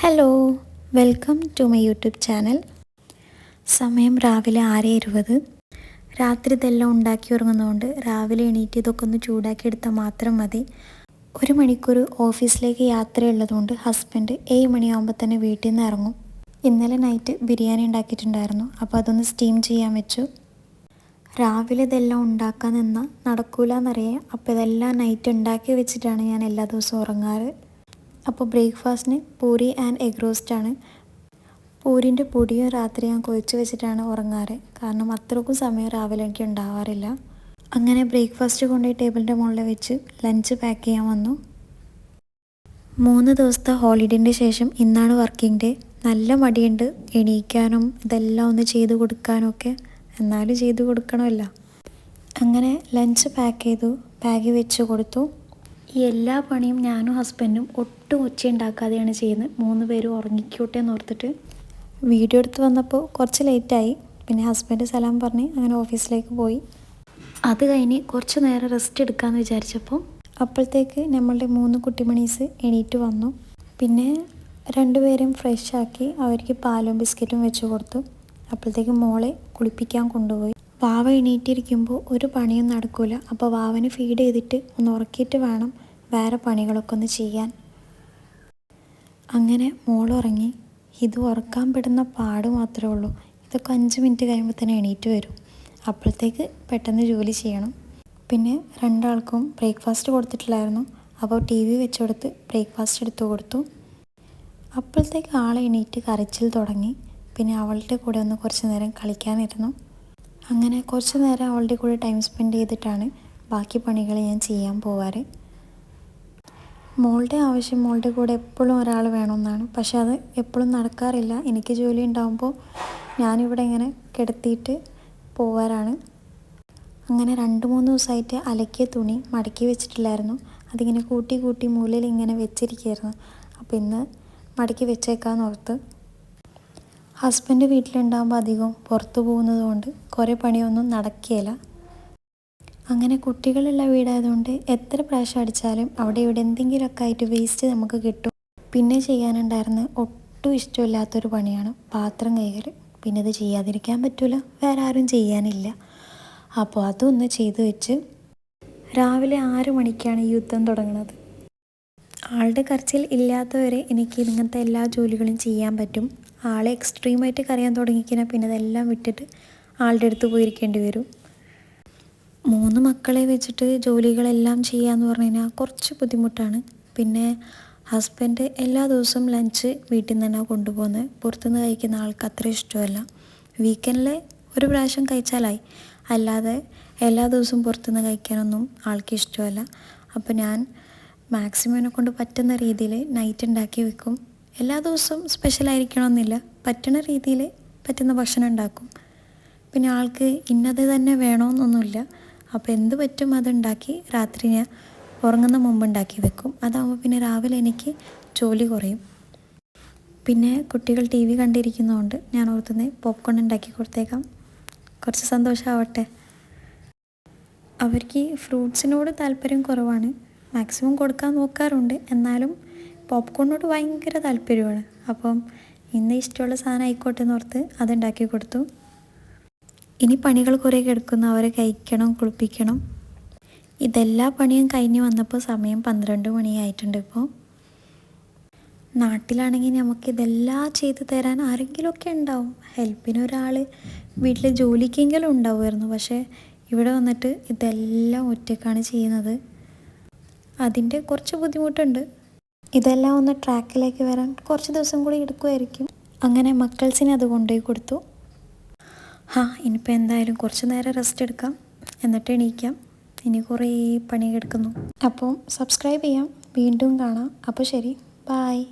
Hello, welcome to my YouTube channel. സമയം രാവിലെ 6:20. രാത്രി ഇതെല്ലാം ഉണ്ടാക്കി ഉറങ്ങുന്നതുകൊണ്ട് രാവിലെ എണീറ്റ് ഇതൊക്കെ ഒന്ന് ചൂടാക്കി എടുത്താൽ മാത്രം മതി. 1 മണിക്കൂർ ഓഫീസിലേക്ക് യാത്രയുള്ളതുകൊണ്ട് ഹസ്ബൻഡ് 7 മണിയാകുമ്പോൾ തന്നെ വീട്ടിൽ നിന്ന് ഇറങ്ങും. ഇന്നലെ നൈറ്റ് ബിരിയാണി ഉണ്ടാക്കിയിട്ടുണ്ടായിരുന്നു, അപ്പോൾ അതൊന്ന് സ്റ്റീം ചെയ്യാൻ വെച്ചു. രാവിലെ ഇതെല്ലാം ഉണ്ടാക്കാൻ നിന്നാൽ നടക്കൂലെന്നറിയാം. അപ്പോൾ ഇതെല്ലാം നൈറ്റ് ഉണ്ടാക്കി വെച്ചിട്ടാണ് ഞാൻ എല്ലാ ദിവസവും ഉറങ്ങാറ്. അപ്പോൾ ബ്രേക്ക്ഫാസ്റ്റിന് പൂരി ആൻഡ് എഗ് റോസ്റ്റാണ്. പൂരിൻ്റെ പൊടിയും രാത്രി ഞാൻ കുഴച്ച് വെച്ചിട്ടാണ് ഉറങ്ങാറ്, കാരണം അത്രയ്ക്കും സമയം രാവിലെ എനിക്ക് ഉണ്ടാവാറില്ല. അങ്ങനെ ബ്രേക്ക്ഫാസ്റ്റ് കൊണ്ടുപോയി ടേബിളിൻ്റെ മുകളിൽ വെച്ച് ലഞ്ച് പാക്ക് ചെയ്യാൻ വന്നു. 3 ദിവസത്തെ ഹോളിഡേൻ്റെ ശേഷം ഇന്നാണ് വർക്കിംഗ് ഡേ. നല്ല മടിയുണ്ട് എണീക്കാനും ഇതെല്ലാം ഒന്ന് ചെയ്ത് കൊടുക്കാനും ഒക്കെ, എന്നാലും ചെയ്ത് കൊടുക്കണമല്ലോ. അങ്ങനെ ലഞ്ച് പാക്ക് ചെയ്തു, ബാഗ് വെച്ച് കൊടുത്തു. ഈ എല്ലാ പണിയും ഞാനും ഹസ്ബൻഡും ഒട്ടും ഒച്ച ഉണ്ടാക്കാതെയാണ് ചെയ്യുന്നത്. 3 പേരും ഉറങ്ങിക്കോട്ടെ എന്ന് ഓർത്തിട്ട്. വീഡിയോ എടുത്ത് വന്നപ്പോൾ കുറച്ച് ലേറ്റായി. പിന്നെ ഹസ്ബൻഡ് സലാം പറഞ്ഞ് അങ്ങനെ ഓഫീസിലേക്ക് പോയി. അത് കഴിഞ്ഞ് കുറച്ച് നേരം റെസ്റ്റ് എടുക്കാമെന്ന് വിചാരിച്ചപ്പോൾ അപ്പോഴത്തേക്ക് നമ്മളുടെ 3 കുട്ടിമണീസ് എണീറ്റ് വന്നു. പിന്നെ 2 പേരും ഫ്രഷ് ആക്കി അവർക്ക് പാലും ബിസ്ക്കറ്റും വെച്ച് കൊടുത്തു. അപ്പോഴത്തേക്ക് മോളെ കുളിപ്പിക്കാൻ കൊണ്ടുപോയി. വാവ എണീറ്റിരിക്കുമ്പോൾ ഒരു പണിയും നടക്കില്ല. അപ്പോൾ വാവന് ഫീഡ് ചെയ്തിട്ട് ഒന്ന് ഉറക്കിയിട്ട് വേണം വേറെ പണികളൊക്കെ ഒന്ന് ചെയ്യാൻ. അങ്ങനെ മോളുറങ്ങി. ഇത് ഉറക്കാൻ പെടുന്ന പാട് മാത്രമേ ഉള്ളൂ. ഇതൊക്കെ 5 മിനിറ്റ് കഴിയുമ്പോൾ തന്നെ എണീറ്റ് വരും. അപ്പോഴത്തേക്ക് പെട്ടെന്ന് ജോലി ചെയ്യണം. പിന്നെ 2 ആൾക്കും ബ്രേക്ക്ഫാസ്റ്റ് കൊടുത്തിട്ടില്ലായിരുന്നു, അപ്പോൾ TV വെച്ച് കൊടുത്ത് ബ്രേക്ക്ഫാസ്റ്റ് എടുത്തു കൊടുത്തു. അപ്പോഴത്തേക്ക് ആളെ എണീറ്റ് കരച്ചിൽ തുടങ്ങി. പിന്നെ അവളുടെ കൂടെ ഒന്ന് കുറച്ച് നേരം കളിക്കാനിരുന്നു. അങ്ങനെ കുറച്ച് നേരം അവളുടെ കൂടെ ടൈം സ്പെൻഡ് ചെയ്തിട്ടാണ് ബാക്കി പണികൾ ഞാൻ ചെയ്യാൻ പോവാറ്. മോളുടെ ആവശ്യം മോളുടെ കൂടെ എപ്പോഴും ഒരാൾ വേണമെന്നാണ്, പക്ഷെ അത് എപ്പോഴും നടക്കാറില്ല. എനിക്ക് ജോലി ഉണ്ടാകുമ്പോൾ ഞാനിവിടെ ഇങ്ങനെ കിടത്തിയിട്ട് പോവാറാണ്. അങ്ങനെ 2-3 ദിവസമായിട്ട് അലക്കിയ തുണി മടക്കി വെച്ചിട്ടില്ലായിരുന്നു. അതിങ്ങനെ കൂട്ടി കൂട്ടി മൂലയിൽ ഇങ്ങനെ വെച്ചിരിക്കുകയായിരുന്നു. അപ്പോൾ ഇന്ന് മടക്കി വെച്ചേക്കാമെന്ന് ഓർത്ത്. ഹസ്ബൻഡ് വീട്ടിലുണ്ടാകുമ്പോൾ അധികം പുറത്തു പോകുന്നത് കൊണ്ട് കുറേ പണിയൊന്നും നടക്കുകയില്ല. അങ്ങനെ കുട്ടികളുള്ള വീടായതുകൊണ്ട് എത്ര പ്രാവശ്യം അടിച്ചാലും അവിടെ ഇവിടെ എന്തെങ്കിലുമൊക്കെ ആയിട്ട് വേസ്റ്റ് നമുക്ക് കിട്ടും. പിന്നെ ചെയ്യാനുണ്ടായിരുന്ന ഒട്ടും ഇഷ്ടമില്ലാത്തൊരു പണിയാണ് പാത്രം കഴുകൽ. പിന്നെ ഇത് ചെയ്യാതിരിക്കാൻ പറ്റില്ല, വേറെ ആരും ചെയ്യാനില്ല. അപ്പോൾ അതൊന്ന് ചെയ്തു വെച്ച് രാവിലെ 6 മണിക്കാണ് ഈ യുദ്ധം തുടങ്ങുന്നത്. ആളുടെ കരച്ചിൽ ഇല്ലാത്തവരെ എനിക്ക് ഇങ്ങനത്തെ എല്ലാ ജോലികളും ചെയ്യാൻ പറ്റും. ആളെ എക്സ്ട്രീമായിട്ട് കരയാൻ തുടങ്ങിക്കഴിഞ്ഞാൽ പിന്നെ ഇതെല്ലാം വിട്ടിട്ട് ആളുടെ അടുത്ത് പോയിരിക്കേണ്ടി വരും. 3 മക്കളെ വെച്ചിട്ട് ജോലികളെല്ലാം ചെയ്യാമെന്ന് പറഞ്ഞു കഴിഞ്ഞാൽ കുറച്ച് ബുദ്ധിമുട്ടാണ്. പിന്നെ ഹസ്ബൻഡ് എല്ലാ ദിവസവും ലഞ്ച് വീട്ടിൽ നിന്ന് തന്നെ കൊണ്ടുപോകുന്നത്. പുറത്തുനിന്ന് കഴിക്കുന്ന ആൾക്ക് അത്ര ഇഷ്ടമല്ല. വീക്കെൻഡിൽ ഒരു പ്രാവശ്യം കഴിച്ചാലായി, അല്ലാതെ എല്ലാ ദിവസവും പുറത്തുനിന്ന് കഴിക്കാനൊന്നും ആൾക്ക് ഇഷ്ടമല്ല. അപ്പോൾ ഞാൻ മാക്സിമം എന്നെ കൊണ്ട് പറ്റുന്ന രീതിയിൽ നൈറ്റ് ഉണ്ടാക്കി വെക്കും. എല്ലാ ദിവസവും സ്പെഷ്യലായിരിക്കണമെന്നില്ല, പറ്റുന്ന രീതിയിൽ പറ്റുന്ന ഭക്ഷണം ഉണ്ടാക്കും. പിന്നെ ആൾക്ക് ഇന്നത് തന്നെ വേണമെന്നൊന്നുമില്ല. അപ്പോൾ എന്ത് പറ്റും അതുണ്ടാക്കി രാത്രി ഞാൻ ഉറങ്ങുന്ന മുമ്പ് ഉണ്ടാക്കി വെക്കും. അതാകുമ്പോൾ പിന്നെ രാവിലെ എനിക്ക് ജോലി കുറയും. പിന്നെ കുട്ടികൾ TV കണ്ടിരിക്കുന്നതുകൊണ്ട് ഞാൻ ഓർത്തുന്നത് പോപ്കോൺ ഉണ്ടാക്കി കൊടുത്തേക്കാം, കുറച്ച് സന്തോഷമാവട്ടെ. അവർക്ക് ഫ്രൂട്ട്സിനോട് താല്പര്യം കുറവാണ്, മാക്സിമം കൊടുക്കാൻ നോക്കാറുണ്ട്. എന്നാലും പോപ്കോണിനോട് ഭയങ്കര താല്പര്യമാണ്. അപ്പം ഇന്ന് ഇഷ്ടമുള്ള സാധനം ആയിക്കോട്ടെ എന്നോർത്ത് അതുണ്ടാക്കി കൊടുത്തു. ഇനി പണികൾ കുറേ കിടക്കുന്നു, അവരെ കഴിക്കണം, കുളിപ്പിക്കണം. ഇതെല്ലാ പണിയും കഴിഞ്ഞ് വന്നപ്പോൾ സമയം 12 മണിയായിട്ടുണ്ട്. ഇപ്പോൾ നാട്ടിലാണെങ്കിൽ നമുക്കിതെല്ലാം ചെയ്തു തരാൻ ആരെങ്കിലുമൊക്കെ ഉണ്ടാവും, ഹെൽപ്പിനൊരാൾ വീട്ടിൽ ജോലിക്കെങ്കിലും ഉണ്ടാവുമായിരുന്നു. പക്ഷേ ഇവിടെ വന്നിട്ട് ഇതെല്ലാം ഒറ്റയ്ക്കാണ് ചെയ്യുന്നത്. അതിൻ്റെ കുറച്ച് ബുദ്ധിമുട്ടുണ്ട്. ഇതെല്ലാം ഒന്ന് ട്രാക്കിലേക്ക് വരാൻ കുറച്ച് ദിവസം കൂടി എടുക്കുമായിരിക്കും. അങ്ങനെ മക്കൾസിനെ അത് കൊണ്ടുപോയി കൊടുത്തു. ഇനിയിപ്പോൾ എന്തായാലും കുറച്ച് നേരം റെസ്റ്റ് എടുക്കാം, എന്നിട്ട് എണീക്കാം. ഇനി കുറേ പണി കിടക്കുന്നു. അപ്പോൾ സബ്സ്ക്രൈബ് ചെയ്യാം, വീണ്ടും കാണാം. അപ്പോൾ ശരി, ബായ്.